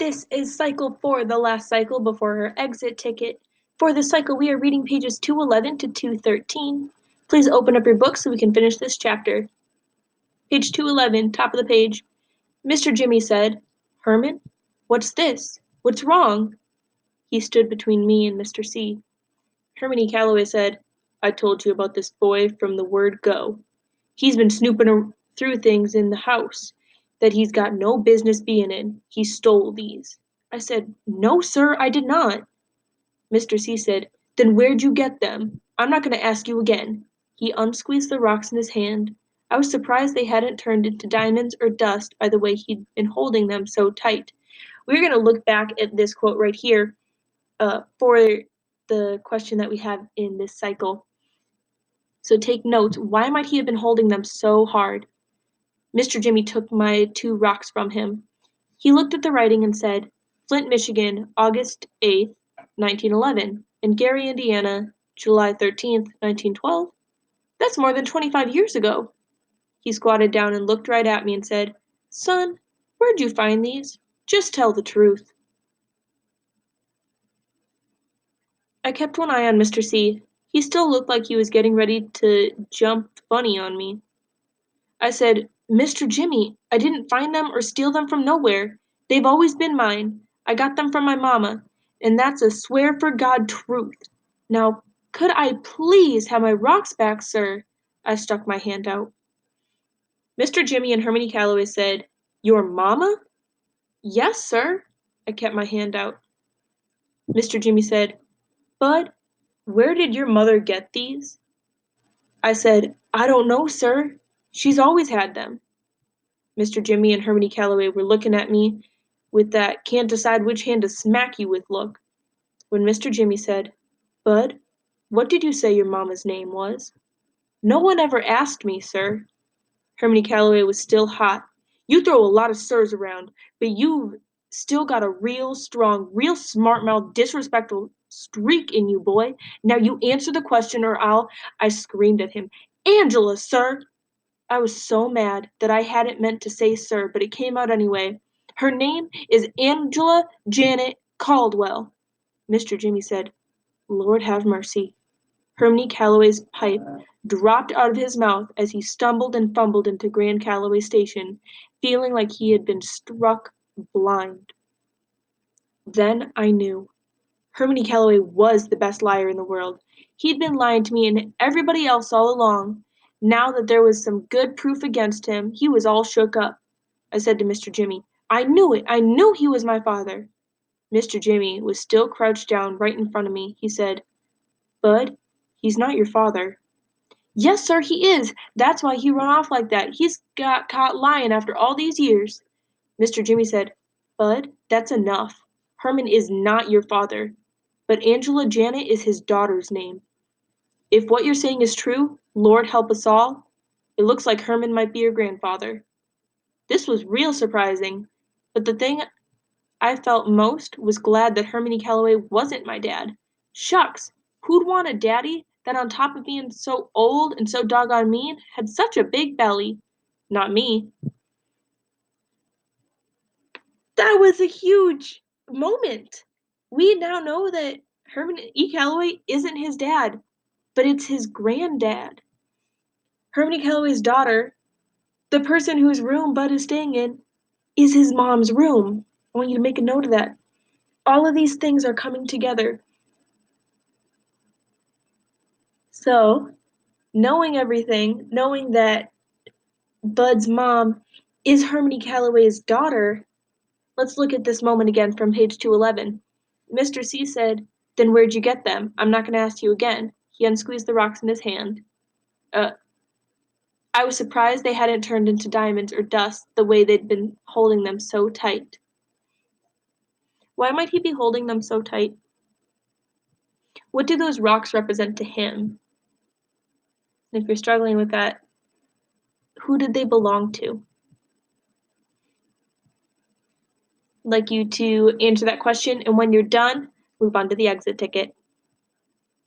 This is cycle 4, the last cycle before her exit ticket. For this cycle, we are reading pages 211 to 213. Please open up your book so we can finish this chapter. Page 211, top of the page. Mr. Jimmy said, "Herman, what's this? What's wrong?" He stood between me and Mr. C. Hermione Calloway said, "I told you about this boy from the word go. He's been snooping through things in the house that he's got no business being in. He stole these." I said, "No, sir, I did not." Mr. C said, "Then where'd you get them? I'm not going to ask you again." He unsqueezed the rocks in his hand. I was surprised they hadn't turned into diamonds or dust by the way he'd been holding them so tight. We're going to look back at this quote right here for the question that we have in this cycle. So take notes. Why might he have been holding them so hard? Mr. Jimmy took my 2 rocks from him. He looked at the writing and said, "Flint, Michigan, August 8th, 1911, and Gary, Indiana, July 13th, 1912. That's more than 25 years ago." He squatted down and looked right at me and said, "Son, where'd you find these? Just tell the truth." I kept one eye on Mr. C. He still looked like he was getting ready to jump funny on me. I said, "Mr. Jimmy, I didn't find them or steal them from nowhere. They've always been mine. I got them from my mama, and that's a swear for God truth. Now, could I please have my rocks back, sir?" I stuck my hand out. Mr. Jimmy and Hermione Calloway said, "Your mama?" "Yes, sir." I kept my hand out. Mr. Jimmy said, "Bud, where did your mother get these?" I said, "I don't know, sir. She's always had them." Mr. Jimmy and Hermione Calloway were looking at me with that can't decide which hand to smack you with look. When Mr. Jimmy said, "Bud, what did you say your mama's name was?" "No one ever asked me, sir." Hermione Calloway was still hot. "You throw a lot of sirs around, but you've still got a real strong, real smart-mouthed, disrespectful streak in you, boy. Now you answer the question or I'll—" I screamed at him. "Angela, sir!" I was so mad that I hadn't meant to say sir, but it came out anyway. "Her name is Angela Janet Caldwell." Mr. Jimmy said, "Lord have mercy." Hermione Calloway's pipe dropped out of his mouth as he stumbled and fumbled into Grand Calloway Station, feeling like he had been struck blind. Then I knew. Hermione Calloway was the best liar in the world. He'd been lying to me and everybody else all along. Now that there was some good proof against him, he was all shook up. I said to Mr. Jimmy, "I knew it! I knew he was my father!" Mr. Jimmy was still crouched down right in front of me. He said, "Bud, he's not your father." "Yes, sir, he is. That's why he run off like that. He's got caught lying after all these years." Mr. Jimmy said, "Bud, that's enough. Herman is not your father, but Angela Janet is his daughter's name. If what you're saying is true, Lord help us all, it looks like Herman might be your grandfather." This was real surprising, but the thing I felt most was glad that Hermione Calloway wasn't my dad. Shucks, who'd want a daddy that on top of being so old and so doggone mean, had such a big belly? Not me. That was a huge moment. We now know that Herman E. Calloway isn't his dad, but it's his granddad. Hermione Calloway's daughter, the person whose room Bud is staying in, is his mom's room. I want you to make a note of that. All of these things are coming together. So, knowing everything, knowing that Bud's mom is Hermione Calloway's daughter, let's look at this moment again from page 211. Mr. C said, "Then where'd you get them? I'm not going to ask you again." He unsqueezed the rocks in his hand. I was surprised they hadn't turned into diamonds or dust the way they'd been holding them so tight. Why might he be holding them so tight? What do those rocks represent to him? If you're struggling with that, who did they belong to? I'd like you to answer that question, and when you're done, move on to the exit ticket.